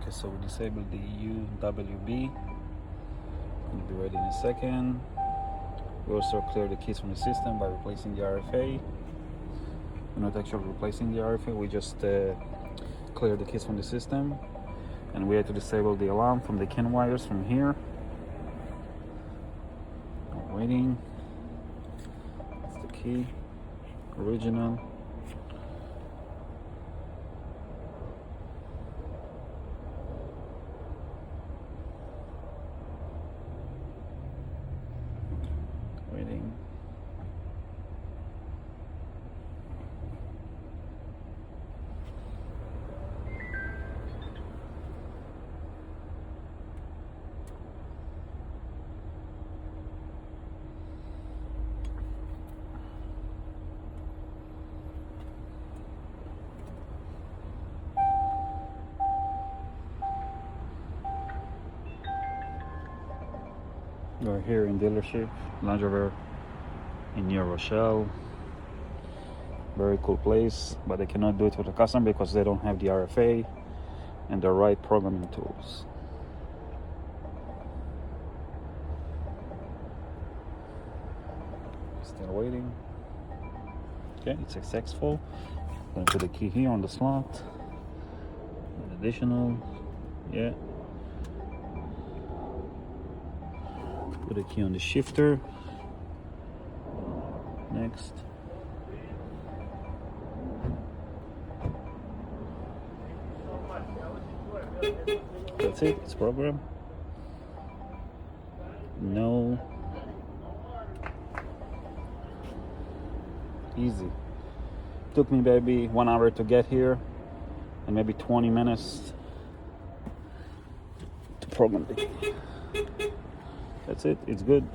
Okay, so we disabled the UWB. Gonna be ready in a second. We also clear the keys from the system by replacing the RFA. We're not actually replacing the RFA, we just clear the keys from the system. And we had to disable the alarm from the CAN wires from here. Waiting. That's the key. Original. Waiting. We're here in dealership, Land Rover in New Rochelle. Very cool place, but they cannot do it with the customer because they don't have the RFA and the right programming tools. Still waiting. Okay, it's successful. Gonna put the key here on the slot. An additional, yeah. Put a key on the shifter. Next. That's it, it's programmed. No. Easy. Took me maybe 1 hour to get here and maybe 20 minutes to program the key. That's it, it's good.